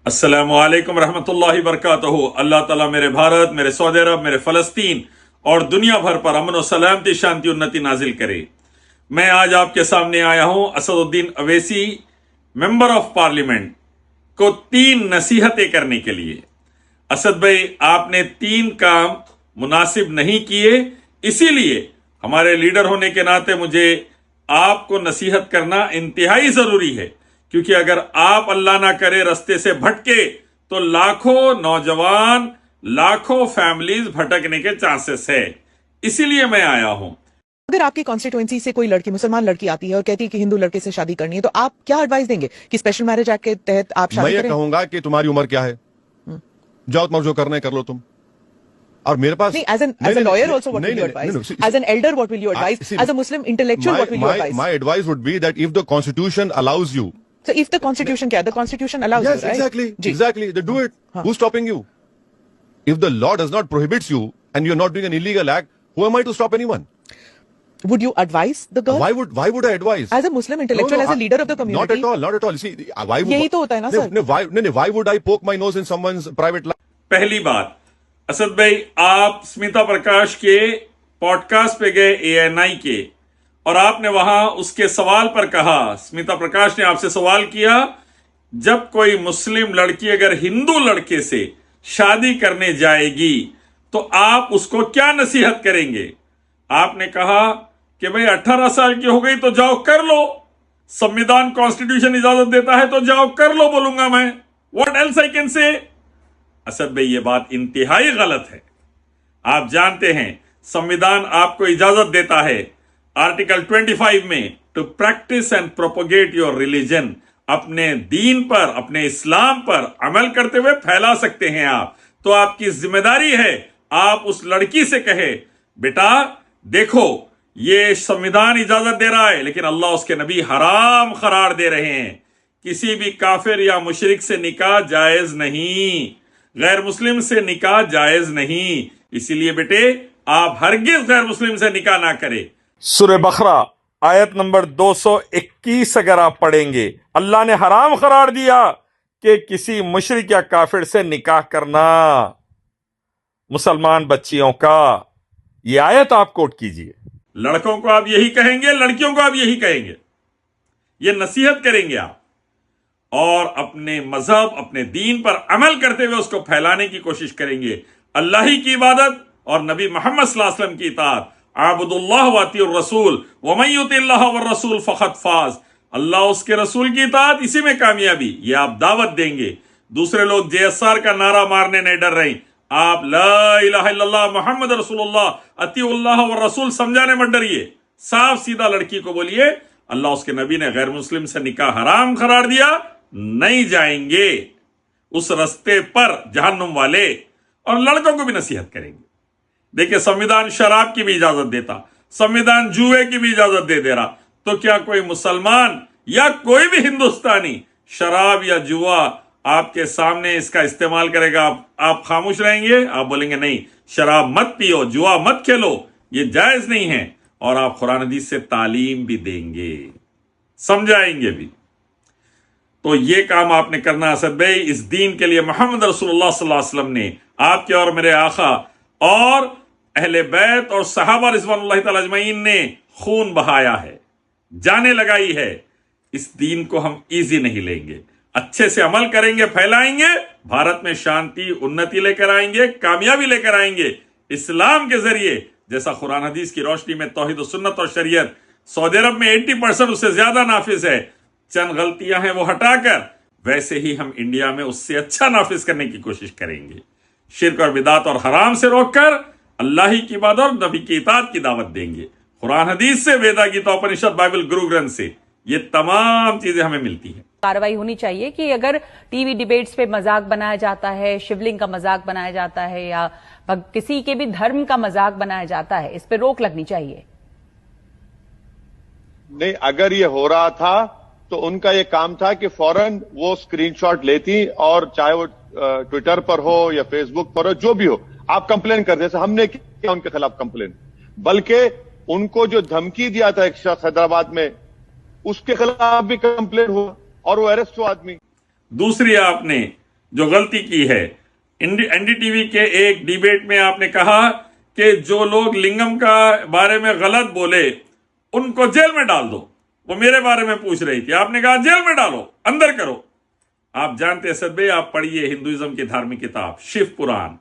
السلام علیکم ورحمۃ اللہ وبرکاتہ۔ اللہ تعالیٰ میرے بھارت، میرے سعودی عرب، میرے فلسطین اور دنیا بھر پر امن و سلامتی، شانتی انتی نازل کرے۔ میں آج آپ کے سامنے آیا ہوں اسد الدین اویسی، ممبر آف پارلیمنٹ، کو 3 نصیحتیں کرنے کے لیے۔ اسد بھائی، آپ نے 3 کام مناسب نہیں کیے، اسی لیے ہمارے لیڈر ہونے کے ناطے مجھے آپ کو نصیحت کرنا انتہائی ضروری ہے، کیونکہ اگر آپ اللہ نہ کرے رستے سے بھٹکے تو لاکھوں نوجوان، لاکھوں فیملیز بھٹکنے کے چانسز ہے۔ اسی لیے میں آیا ہوں۔ اگر آپ کی کانسٹیٹوئنسی سے کوئی لڑکی، مسلمان لڑکی آتی ہے اور کہتی ہے کہ ہندو لڑکے سے شادی کرنی ہے، تو آپ کیا ایڈوائز دیں گے کہ اسپیشل میرج ایکٹ کے تحت آپ شادی کریں؟ میں یہ کہوں گا کہ تمہاری عمر کیا ہے، جاؤ تمہیں جو کرنا ہے کر لو تم۔ اور میرے پاس as a lawyer also what will you advise? As an elder what will you advise? As a Muslim intellectual what will you advise? My advice would be that if the constitution allows you. So if the constitution kya? The constitution allows you, Yes, right? exactly. They do it. Who's stopping you? If the law does not prohibits you and you're not doing an illegal act, who am I to stop anyone? Would you advise the girl? Why would I advise? As a Muslim intellectual, as a leader of the community? Not at all. See, why would? یہی تو ہوتا ہے نا سر۔ Why would I poke my nose in someone's private life? پہلی بات، اسد بھائی، آپ سمیتا پرکاش کے پوڈ کاسٹ پہ گئے ANI کے، اور آپ نے وہاں اس کے سوال پر کہا، سمیتا پرکاش نے آپ سے سوال کیا، جب کوئی مسلم لڑکی اگر ہندو لڑکے سے شادی کرنے جائے گی تو آپ اس کو کیا نصیحت کریں گے؟ آپ نے کہا کہ بھئی 18 سال کی ہو گئی تو جاؤ کر لو، سمویدھان کانسٹیٹیوشن اجازت دیتا ہے تو جاؤ کر لو، بولوں گا میں۔ What else I can say? Asad بھائی، یہ بات انتہائی غلط ہے۔ آپ جانتے ہیں سمویدھان آپ کو اجازت دیتا ہے آرٹیکل 25 میں to practice and propagate your religion, اپنے دین پر، اپنے اسلام پر عمل کرتے ہوئے پھیلا سکتے ہیں آپ۔ تو آپ کی ذمہ داری ہے آپ اس لڑکی سے کہے، بیٹا دیکھو یہ سمویدھان اجازت دے رہا ہے لیکن اللہ اس کے نبی حرام قرار دے رہے ہیں، کسی بھی کافر یا مشرک سے نکاح جائز نہیں، غیر مسلم سے نکاح جائز نہیں، اسی لیے بیٹے آپ ہرگز غیر مسلم سے نکاح نہ کرے۔ سورہ بقرہ آیت نمبر 221 اگر آپ پڑھیں گے، اللہ نے حرام قرار دیا کہ کسی مشرک یا کافر سے نکاح کرنا، مسلمان بچیوں کا۔ یہ آیت آپ کوٹ کیجئے۔ لڑکوں کو آپ یہی کہیں گے، لڑکیوں کو آپ یہی کہیں گے، یہ نصیحت کریں گے آپ، اور اپنے مذہب، اپنے دین پر عمل کرتے ہوئے اس کو پھیلانے کی کوشش کریں گے۔ اللہ ہی کی عبادت اور نبی محمد صلی اللہ علیہ وسلم کی اطاعت، اعبدوا اللہ واطیعوا الرسول ومن یطع اللہ والرسول فقد فاز، اللہ اس کے رسول کی اطاعت، اسی میں کامیابی، یہ آپ دعوت دیں گے۔ دوسرے لوگ JSR کا نعرہ مارنے نہیں ڈر رہے، آپ لا الہ الا اللہ محمد رسول اللہ اطیعوا اللہ والرسول سمجھانے مت ڈریے، صاف سیدھا لڑکی کو بولیے اللہ اس کے نبی نے غیر مسلم سے نکاح حرام قرار دیا، نہیں جائیں گے اس رستے پر جہنم والے، اور لڑکوں کو بھی نصیحت کریں گے۔ دیکھیں، سمویدھان شراب کی بھی اجازت دیتا، سمویدھان جوئے کی بھی اجازت دے رہا، تو کیا کوئی مسلمان یا کوئی بھی ہندوستانی شراب یا جوا آپ کے سامنے اس کا استعمال کرے گا، آپ خاموش رہیں گے؟ آپ بولیں گے نہیں، شراب مت پیو، جوا مت کھیلو، یہ جائز نہیں ہے، اور آپ قرآن حدیث سے تعلیم بھی دیں گے، سمجھائیں گے بھی۔ تو یہ کام آپ نے کرنا اسد بھائی، اس دین کے لیے محمد رسول اللہ صلی اللہ علیہ وسلم نے، آپ کے اور میرے آقا اور اہل بیت اور صحابہ رضوان اللہ تعالی اجمعین نے خون بہایا ہے، جانیں لگائی ہے۔ اس دین کو ہم ایزی نہیں لیں گے، اچھے سے عمل کریں گے، پھیلائیں گے، بھارت میں شانتی انتی لے کر آئیں گے، کامیابی لے کر آئیں گے اسلام کے ذریعے، جیسا قرآن حدیث کی روشنی میں توحید و سنت اور شریعت سعودی عرب میں 80% اس سے زیادہ نافذ ہے، چند غلطیاں ہیں وہ ہٹا کر، ویسے ہی ہم انڈیا میں اس سے اچھا نافذ کرنے کی کوشش کریں گے، شرک اور بدعت اور حرام سے روک کر اللہ ہی کی عبادت اور نبی کی اطاعت کی دعوت دیں گے، قرآن حدیث سے، ویدا گیتا اپنشد بائبل گرو گرنتھ سے، یہ تمام چیزیں ہمیں ملتی ہیں۔ کارروائی ہونی چاہیے کہ اگر ٹی وی ڈیبیٹس پہ مذاق بنایا جاتا ہے، شیولنگ کا مذاق بنایا جاتا ہے، یا کسی کے بھی دھرم کا مذاق بنایا جاتا ہے، اس پہ روک لگنی چاہیے۔ نہیں، اگر یہ ہو رہا تھا تو ان کا یہ کام تھا کہ فوراً وہ اسکرین شاٹ لیتی، اور چاہے وہ ٹویٹر پر ہو یا فیس بک پر ہو، جو بھی ہو، آپ کمپلین کر دیں۔ ہم نے کیا ان کے خلاف کمپلین، بلکہ ان کو جو دھمکی دیا تھا ایک شخص حیدرآباد میں، اس کے خلاف بھی کمپلین ہوا اور وہ اریسٹ ہوا آدمی۔ دوسری، آپ نے جو غلطی کی ہے. NDTV کے ایک ڈیبیٹ میں آپ نے کہا کہ جو لوگ لنگم کا بارے میں غلط بولے ان کو جیل میں ڈال دو. وہ میرے بارے میں پوچھ رہی تھی, آپ نے کہا جیل میں ڈالو, اندر کرو. آپ جانتے اسد بھائی, آپ پڑھیے ہندوازم کی دھارمک کتاب شیو پران,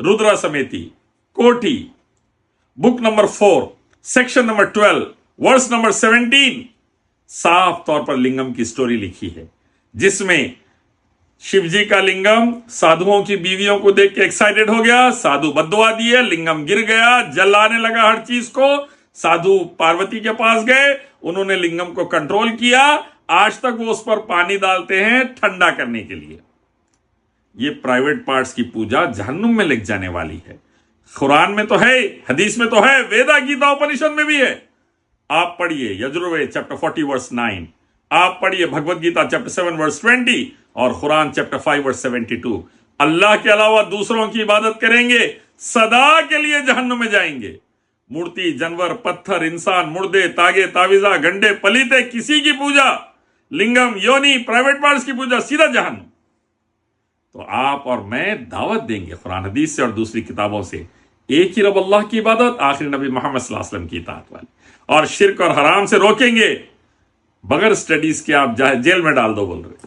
رودرا سمیتی, کوٹھی, book number 4, section number 12, verse number 17, صاف طور پر لنگم کی سٹوری لکھی ہے, جس میں شیو جی کا لنگم سادھوؤں کی بیویوں کو دیکھ کے ایکسائٹڈ ہو گیا, سادھو بددعا دیے, لنگم گر گیا, جل آنے لگا ہر چیز کو. سادھو پاروتی کے پاس گئے, انہوں نے لنگم کو کنٹرول کیا. آج تک وہ اس پر پانی ڈالتے ہیں ٹھنڈا کرنے کے لیے. یہ پرائیویٹ پارٹس کی پوجا جہنم میں لگ جانے والی ہے. قرآن میں تو ہے, حدیث میں تو ہے, ویدا گیتا اپنشد میں بھی ہے. آپ پڑھیے یجروید چیپٹر 40 ورس 9, آپ پڑھیے بھگوت گیتا چیپٹر 7 ورس 20 اور قرآن چیپٹر 5 ورس 72. اللہ کے علاوہ دوسروں کی عبادت کریں گے صدا کے لیے جہنم میں جائیں گے. مورتی, جانور, پتھر, انسان, مردے, تاگے, تعویذہ, گنڈے, پلیتے, کسی کی پوجا, لنگم, یونی, پرائیویٹ پارٹس کی پوجا, سیدھا جہنم. تو آپ اور میں دعوت دیں گے قرآن حدیث سے اور دوسری کتابوں سے, ایک ہی رب اللہ کی عبادت, آخری نبی محمد صلی اللہ علیہ وسلم کی اطاعت والی, اور شرک اور حرام سے روکیں گے. بغیر سٹڈیز کے آپ جیل میں ڈال دو بول رہے,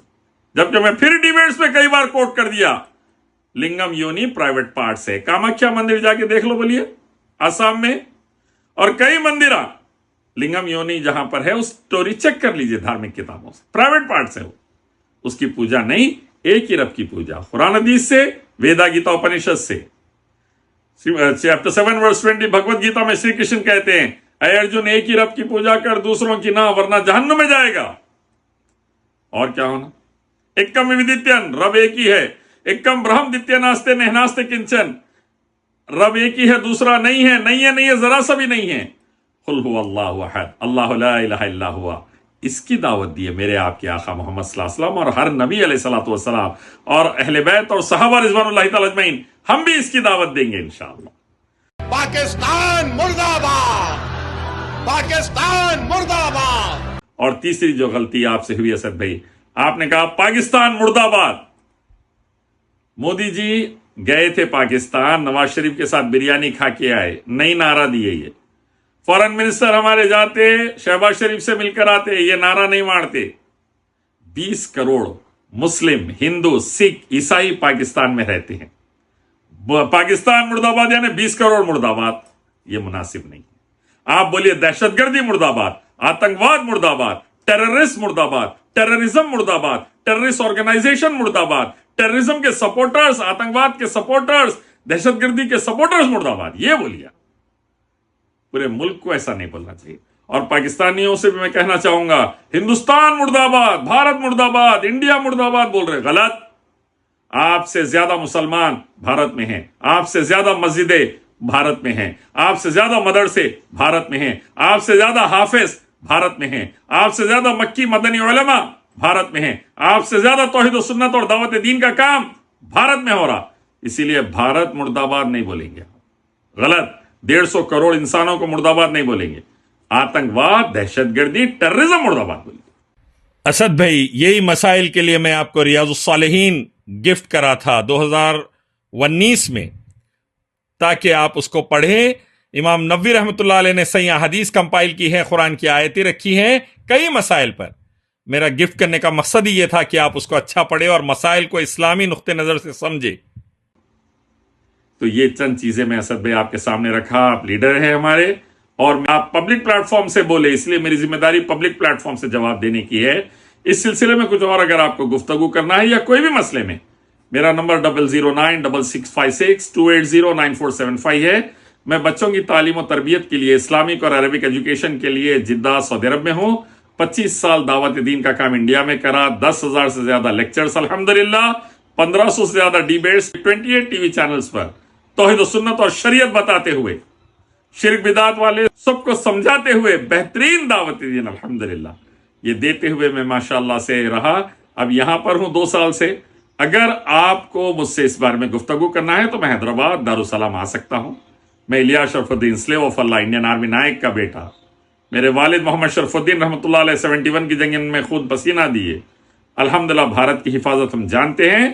جبکہ میں پھر ڈیبیٹس میں کئی بار کوٹ کر دیا لنگم یونی پرائیویٹ پارٹ سے. کامکھیا مندر جا کے دیکھ لو بولیے آسام میں, اور کئی مندر لنگم یونی جہاں پر ہے اس سٹوری چیک کر لیجئے دھارمک کتابوں سے, پرائیویٹ پارٹ سے. اس کی پوجا نہیں, ایک ہی رب کی پوجا, قرآن حدیث سے, ویدا گیتا اپنشد سے. چیپٹر 7 ورس 20 بھگوت گیتا میں شری کرشن کہتے ہیں, اے ارجن ایک ہی رب کی پوجا کر, دوسروں کی نہ, ورنہ جہنم میں جائے گا. اور کیا ہونا, ایکم ودیتین, رب ایک ہی ہے. ایکم برہم دتیہ ناستے نہناستے کنچن, رب ایک ہی ہے, دوسرا نہیں ہے, نہیں ہے, نہیں ہے, ذرا سا بھی نہیں ہے. قل هو اللہ احد اللہ لا الہ الا ہوا. اس کی دعوت دی ہے میرے آپ کے آقا محمد صلی اللہ علیہ وسلم اور ہر نبی علیہ الصلوۃ والسلام اور اہل بیت اور صحابہ رضوان اللہ تعالی اجمعین. ہم بھی اس کی دعوت دیں گے انشاءاللہ. پاکستان مرد آباد, پاکستان مرد آباد. اور تیسری جو غلطی آپ سے ہوئی اسد بھائی, آپ نے کہا پاکستان مرد آباد. مودی جی گئے تھے پاکستان, نواز شریف کے ساتھ بریانی کھا کے آئے, نئی نعرہ دیے. یہ فورن منسٹر ہمارے جاتے, شہباز شریف سے مل کر آتے, یہ نعرہ نہیں مارتے. 20 کروڑ مسلم, ہندو, سکھ, عیسائی پاکستان میں رہتے ہیں. پاکستان مرد آباد یعنی 20 کروڑ مرد آباد, یہ مناسب نہیں. آپ بولیے دہشت گردی مرد آباد, آتنکواد مرد آباد, ٹیررسٹ مرد آباد, ٹیررزم مرد آباد, ٹیررسٹ آرگنائزیشن مرد آباد, ٹیررزم کے سپورٹرز, آتنکواد کے سپورٹرز, دہشت گردی کے سپورٹرز مرد آباد, یہ بولیے. پورے ملک کو ایسا نہیں بولنا چاہیے. اور پاکستانیوں سے بھی میں کہنا چاہوں گا, ہندوستان مرد آباد, بھارت مرد آباد, انڈیا مرد آباد بول رہے, غلط. آپ سے زیادہ مسلمان بھارت میں ہیں, آپ سے زیادہ مسجدیں بھارت میں ہیں, آپ سے زیادہ مدرسے بھارت میں ہیں, آپ سے زیادہ حافظ بھارت میں ہیں, آپ سے زیادہ مکی مدنی علماء بھارت میں ہیں, آپ سے زیادہ توحید و سنت اور دعوت دین کا کام بھارت میں ہو رہا. اسی لیے بھارت مرد آباد نہیں بولیں گے, غلط. 150 کروڑ انسانوں کو مرد آباد نہیں بولیں گے. آتنکواد, دہشت گردی, ٹیررزم مرد آباد بولیں گے. اسد بھائی, یہی مسائل کے لیے میں آپ کو ریاض الصالحین گفٹ کرا تھا 2019 میں, تاکہ آپ اس کو پڑھیں. امام نووی رحمۃ اللہ علیہ نے صحیح حدیث کمپائل کی ہے, قرآن کی آیتیں رکھی ہیں کئی مسائل پر. میرا گفٹ کرنے کا مقصد ہی یہ تھا کہ آپ اس کو اچھا پڑھیں اور مسائل کو اسلامی نقطہ نظر سے سمجھے. تو یہ چند چیزیں میں اسد بھائی آپ کے سامنے رکھا. آپ لیڈر ہیں ہمارے, اور آپ پبلک پلیٹ فارم سے بولے, اس لیے میری ذمہ داری پبلک پلیٹ فارم سے جواب دینے کی ہے. اس سلسلے میں کچھ اور اگر آپ کو گفتگو کرنا ہے یا کوئی بھی مسئلے میں, میرا نمبر 0096656280947 ہے. میں بچوں کی تعلیم و تربیت کے لیے, اسلامک اور عربک ایجوکیشن کے لیے جدہ سعودی عرب میں ہوں. 25 سال دعوت دین کا کام انڈیا میں کرا, 10,000 سے زیادہ لیکچرز الحمدللہ, 1500 سے زیادہ ڈیبیٹس, 28 ٹی وی چینلز پر توحید و سنت اور شریعت بتاتے ہوئے, شرک بدعت والے سب کو سمجھاتے ہوئے بہترین دعوت دین الحمدللہ یہ دیتے ہوئے میں ماشاءاللہ سے رہا. اب یہاں پر ہوں 2 سال سے. اگر آپ کو مجھ سے اس بارے میں گفتگو کرنا ہے تو میں حیدرآباد دارالسلام آ سکتا ہوں. میں Ilyas Sharafuddin, slave of Allah, Indian army Naik کا بیٹا. میرے والد محمد شرف الدین رحمۃ اللہ علیہ 71 کی جنگ میں خون پسینہ دیے. الحمدللہ بھارت کی حفاظت ہم جانتے ہیں.